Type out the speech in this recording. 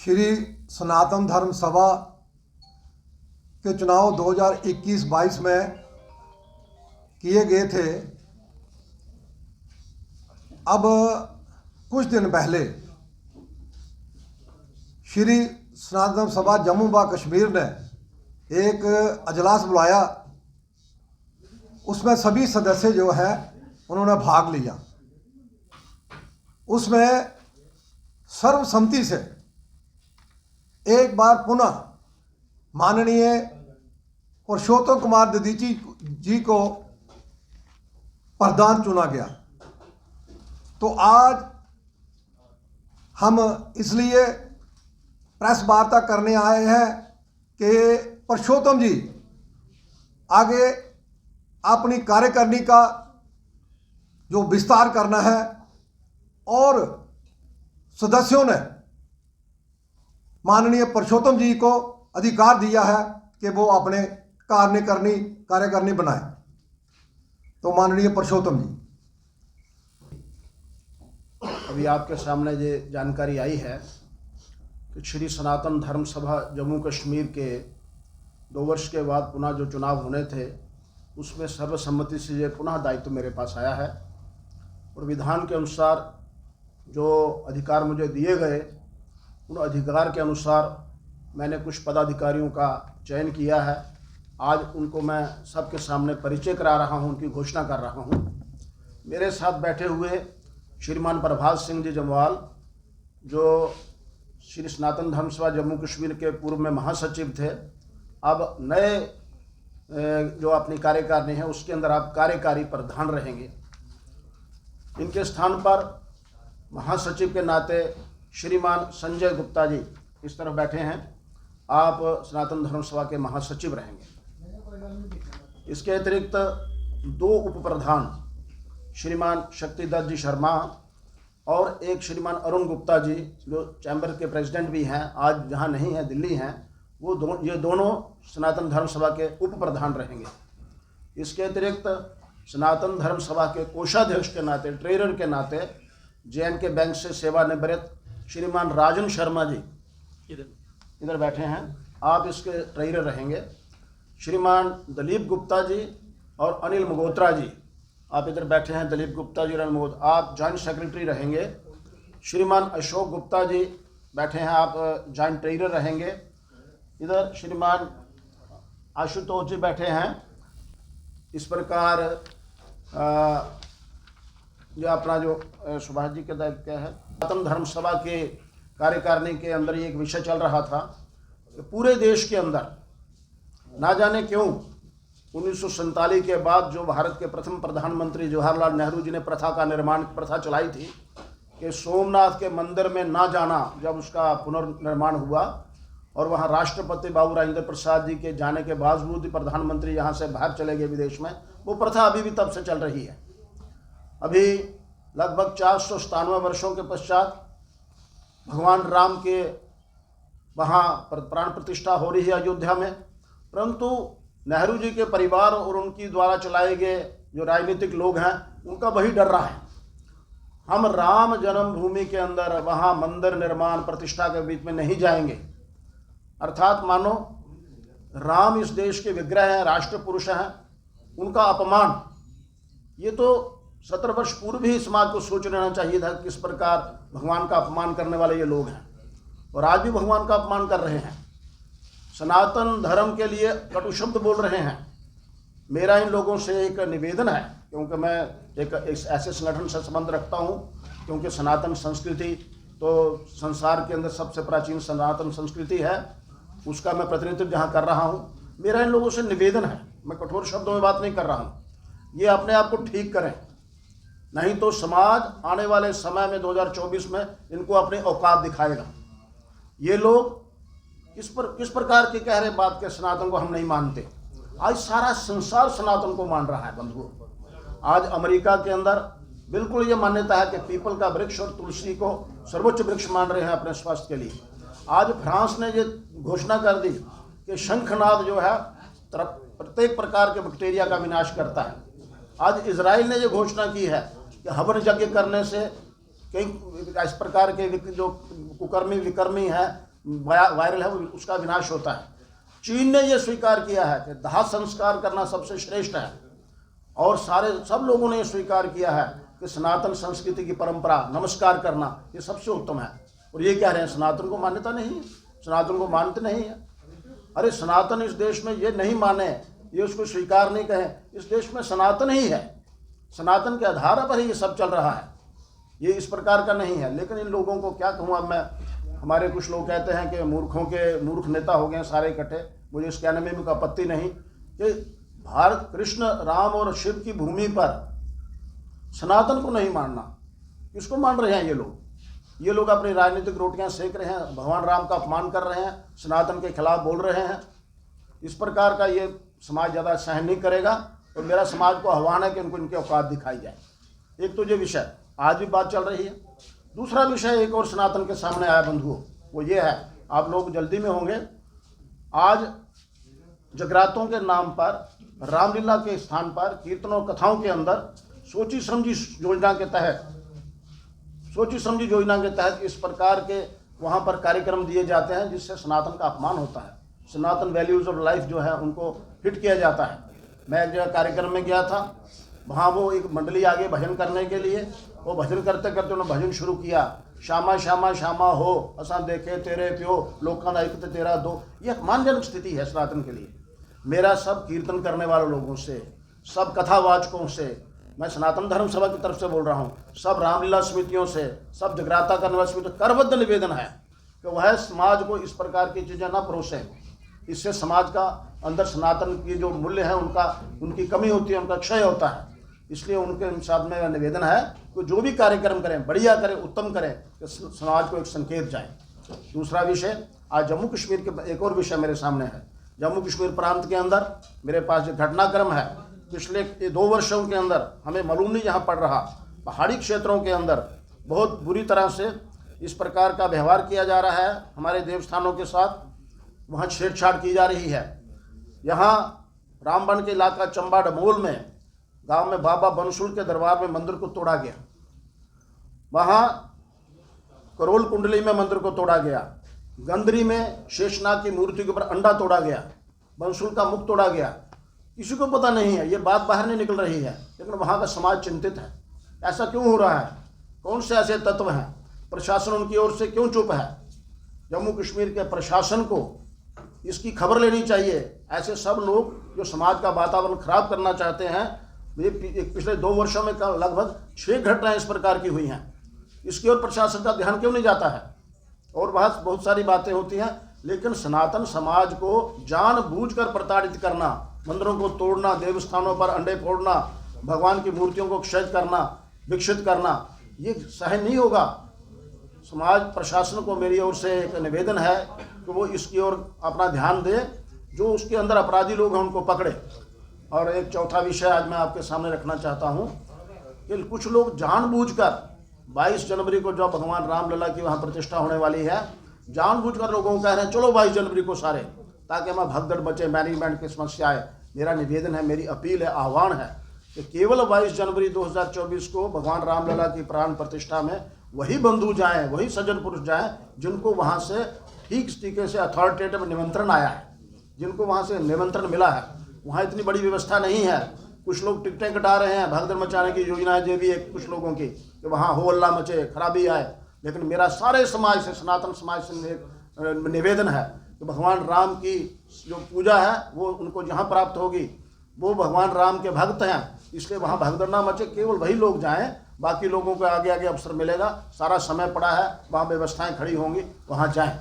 श्री सनातन धर्म सभा के चुनाव 2021-22 में किए गए थे। अब कुछ दिन पहले श्री सनातन धर्म सभा जम्मू व कश्मीर ने एक अजलास बुलाया। उसमें सभी सदस्य जो है उन्होंने भाग लिया। उसमें सर्वसम्मति से एक बार पुनः माननीय पुरुषोत्तम कुमार दधीची जी को प्रधान चुना गया। तो आज हम इसलिए प्रेस वार्ता करने आए हैं कि पुरुषोत्तम जी आगे अपनी कार्यकारिणी का जो विस्तार करना है और सदस्यों ने माननीय पुरुषोत्तम जी को अधिकार दिया है कि वो अपने कार्यकारिणी बनाए। तो माननीय पुरुषोत्तम जी, अभी आपके सामने ये जानकारी आई है कि श्री सनातन धर्म सभा जम्मू कश्मीर के 2 वर्ष के बाद पुनः जो चुनाव होने थे उसमें सर्वसम्मति से ये पुनः दायित्व मेरे पास आया है और विधान के अनुसार जो अधिकार मुझे दिए गए उन अधिकार के अनुसार मैंने कुछ पदाधिकारियों का चयन किया है। आज उनको मैं सबके सामने परिचय करा रहा हूं, उनकी घोषणा कर रहा हूं। मेरे साथ बैठे हुए श्रीमान प्रभात सिंह जी जमवाल, जो श्री सनातन धर्म सभा जम्मू कश्मीर के पूर्व में महासचिव थे, अब नए जो अपनी कार्यकारिणी है उसके अंदर आप कार्यकारी प्रधान रहेंगे। इनके स्थान पर महासचिव के नाते श्रीमान संजय गुप्ता जी इस तरफ बैठे हैं, आप सनातन धर्म सभा के महासचिव रहेंगे। इसके अतिरिक्त 2 उप प्रधान श्रीमान शक्तिदत्त जी शर्मा और एक श्रीमान अरुण गुप्ता जी जो चैम्बर के प्रेसिडेंट भी हैं, आज जहां नहीं हैं दिल्ली हैं, ये दोनों सनातन धर्म सभा के उप प्रधान रहेंगे। इसके अतिरिक्त सनातन धर्म सभा के कोषाध्यक्ष के नाते, ट्रेजरर के नाते JNK बैंक से सेवानिवृत्त श्रीमान राजन शर्मा जी इधर बैठे हैं, आप इसके ट्रेजरर रहेंगे। श्रीमान दलीप गुप्ता जी और अनिल मगोत्रा जी, आप इधर बैठे हैं, दलीप गुप्ता जी और अनिल मगोत्रा, आप जॉइंट सेक्रेटरी रहेंगे। श्रीमान अशोक गुप्ता जी बैठे हैं, आप जॉइंट ट्रेजरर रहेंगे। इधर श्रीमान आशुतोष जी बैठे हैं। इस प्रकार जो अपना जो सुभाष जी के दायित्व क्या है, सनातन धर्म सभा के कार्यकारिणी के अंदर एक विषय चल रहा था कि पूरे देश के अंदर ना जाने क्यों 1947 के बाद जो भारत के प्रथम प्रधानमंत्री जवाहरलाल नेहरू जी ने प्रथा चलाई थी कि सोमनाथ के मंदिर में ना जाना, जब उसका पुनर्निर्माण हुआ और वहाँ राष्ट्रपति बाबू राजेंद्र प्रसाद जी के जाने के बावजूद प्रधानमंत्री यहाँ से बाहर चले गए विदेश में, वो प्रथा अभी भी तब से चल रही है। अभी लगभग 497 वर्षों के पश्चात भगवान राम के वहाँ प्राण प्रतिष्ठा हो रही है अयोध्या में, परंतु नेहरू जी के परिवार और उनकी द्वारा चलाए गए जो राजनीतिक लोग हैं उनका वही डर रहा है। हम राम जन्मभूमि के अंदर वहाँ मंदिर निर्माण प्रतिष्ठा के बीच में नहीं जाएंगे, अर्थात मानो राम इस देश के विग्रह हैं, राष्ट्र पुरुष हैं, उनका अपमान, ये तो 17 वर्ष पूर्व ही समाज को सोच लेना चाहिए था किस प्रकार भगवान का अपमान करने वाले ये लोग हैं, और आज भी भगवान का अपमान कर रहे हैं, सनातन धर्म के लिए कटु शब्द बोल रहे हैं। मेरा इन लोगों से एक निवेदन है, क्योंकि मैं एक ऐसे संगठन से संबंध रखता हूँ, क्योंकि सनातन संस्कृति तो संसार के अंदर सबसे प्राचीन सनातन संस्कृति है, उसका मैं प्रतिनिधित्व जहाँ कर रहा हूँ। मेरा इन लोगों से निवेदन है, मैं कठोर शब्दों में बात नहीं कर रहा हूँ, ये अपने आप को ठीक करें, नहीं तो समाज आने वाले समय में 2024 में इनको अपनी औकात दिखाएगा। ये लोग किस प्रकार के कह रहे बात के सनातन को हम नहीं मानते। आज सारा संसार सनातन को मान रहा है बंधुओं। आज अमेरिका के अंदर बिल्कुल ये मान्यता है कि पीपल का वृक्ष और तुलसी को सर्वोच्च वृक्ष मान रहे हैं अपने स्वास्थ्य के लिए। आज फ्रांस ने ये घोषणा कर दी कि शंखनाद जो है प्रत्येक प्रकार के बैक्टीरिया का विनाश करता है। आज इजराइल ने ये घोषणा की है कि हवन यज्ञ करने से कई इस प्रकार के जो कुकर्मी विकर्मी है वायरल है उसका विनाश होता है। चीन ने यह स्वीकार किया है कि दाह संस्कार करना सबसे श्रेष्ठ है और सब लोगों ने यह स्वीकार किया है कि सनातन संस्कृति की परंपरा नमस्कार करना ये सबसे उत्तम है। और ये कह रहे हैं सनातन को मान्यता नहीं है, सनातन को मानते नहीं है। अरे सनातन इस देश में ये नहीं माने, ये उसको स्वीकार नहीं कहें, इस देश में सनातन ही है, सनातन के आधार पर ही ये सब चल रहा है, ये इस प्रकार का नहीं है। लेकिन इन लोगों को क्या कहूँ अब मैं, हमारे कुछ लोग कहते हैं कि मूर्ख नेता हो गए सारे इकट्ठे। मुझे इस कहने में भी आपत्ति नहीं कि भारत कृष्ण राम और शिव की भूमि पर सनातन को नहीं मानना, किसको मान रहे हैं ये लोग अपनी राजनीतिक रोटियां सेक रहे हैं, भगवान राम का अपमान कर रहे हैं, सनातन के खिलाफ बोल रहे हैं। इस प्रकार का ये समाज ज़्यादा सहन नहीं करेगा और मेरा समाज को आह्वान है कि उनको इनकी औकात दिखाई जाए। एक तो ये विषय आज भी बात चल रही है। दूसरा विषय एक और सनातन के सामने आया बंधुओं, वो ये है, आप लोग जल्दी में होंगे, आज जगरातों के नाम पर रामलीला के स्थान पर कीर्तनों कथाओं के अंदर सोची समझी योजना के तहत इस प्रकार के वहाँ पर कार्यक्रम दिए जाते हैं जिससे सनातन का अपमान होता है, सनातन वैल्यूज़ ऑफ लाइफ जो है उनको हिट किया जाता है। मैं एक जगह कार्यक्रम में गया था, वहाँ वो एक मंडली आगे भजन करने के लिए, वो भजन करते करते उन्होंने भजन शुरू किया, श्यामा श्यामा श्यामा हो असा देखे तेरे प्यो लोकां दा इक ते तेरा दो। ये अपमानजनक स्थिति है सनातन के लिए। मेरा सब कीर्तन करने वाले लोगों से, सब कथावाचकों से, मैं सनातन धर्म सभा की तरफ से बोल रहा हूँ, सब रामलीला समितियों से, सब जगराता करने वाली समितियों, करबद्ध निवेदन है कि वह समाज को इस प्रकार की चीज़ें ना परोसें। इससे समाज का अंदर सनातन की जो मूल्य है उनकी कमी होती है, उनका क्षय होता है। इसलिए उनके साथ में निवेदन है कि जो भी कार्यक्रम करें बढ़िया करें, उत्तम करें, कि समाज को एक संकेत जाए। दूसरा विषय, आज जम्मू कश्मीर के एक और विषय मेरे सामने है। जम्मू कश्मीर प्रांत के अंदर मेरे पास जो घटनाक्रम है पिछले 2 वर्षों के अंदर, हमें मालूम नहीं जहाँ पड़ रहा, पहाड़ी क्षेत्रों के अंदर बहुत बुरी तरह से इस प्रकार का व्यवहार किया जा रहा है हमारे देवस्थानों के साथ, वहाँ छेड़छाड़ की जा रही है। यहाँ रामबन के इलाका चंबा डमोल में गांव में बाबा बनसुल के दरबार में मंदिर को तोड़ा गया, वहाँ करोल कुंडली में मंदिर को तोड़ा गया, गंदरी में शेषनाग की मूर्ति के ऊपर अंडा तोड़ा गया, बनसुल का मुख तोड़ा गया। किसी को पता नहीं है, ये बात बाहर नहीं निकल रही है, लेकिन वहाँ का समाज चिंतित है। ऐसा क्यों हो रहा है? कौन से ऐसे तत्व हैं? प्रशासन उनकी ओर से क्यों चुप है? जम्मू कश्मीर के प्रशासन को इसकी खबर लेनी चाहिए। ऐसे सब लोग जो समाज का वातावरण खराब करना चाहते हैं, ये पिछले 2 वर्षों में लगभग 6 घटनाएं इस प्रकार की हुई हैं, इसकी ओर प्रशासन का ध्यान क्यों नहीं जाता है? और बहुत सारी बातें होती हैं, लेकिन सनातन समाज को जानबूझकर प्रताड़ित करना, मंदिरों को तोड़ना, देवस्थानों पर अंडे फोड़ना, भगवान की मूर्तियों को क्षय करना, विकसित करना, ये सहन नहीं होगा। समाज प्रशासन को मेरी ओर से एक निवेदन है कि वो इसकी ओर अपना ध्यान दे, जो उसके अंदर अपराधी लोग हैं उनको पकड़े। और एक चौथा विषय आज मैं आपके सामने रखना चाहता हूँ कि कुछ लोग जानबूझकर 22 जनवरी को जो भगवान रामलला की वहाँ प्रतिष्ठा होने वाली है, जानबूझकर लोगों को कह रहे हैं चलो 22 जनवरी को सारे, ताकि हमें भगदड़ बचे, मैनेजमेंट की समस्या आए। मेरा निवेदन है, मेरी अपील है, आह्वान है कि केवल 22 जनवरी 2024 को भगवान रामलला की प्राण प्रतिष्ठा में वही बंधु जाएं, वही सज्जन पुरुष जाएं जिनको वहाँ से ठीक तरीके से अथॉरिटेटिव निमंत्रण आया है, जिनको वहाँ से निमंत्रण मिला है। वहाँ इतनी बड़ी व्यवस्था नहीं है, कुछ लोग टिकटें कटा रहे हैं, भगदड़ मचाने की योजना है, जो भी है कुछ लोगों की, कि वहाँ हो हल्ला मचे, खराबी आए। लेकिन मेरा सारे समाज से, सनातन समाज से निवेदन है कि भगवान राम की जो पूजा है वो उनको जहाँ प्राप्त होगी, वो भगवान राम के भक्त हैं, इसलिए वहाँ भगदड़ ना मचे, केवल वही लोग जाएं, बाकी लोगों को आगे आगे अवसर मिलेगा। सारा समय पड़ा है, वहाँ व्यवस्थाएं खड़ी होंगी, वहाँ जाएं।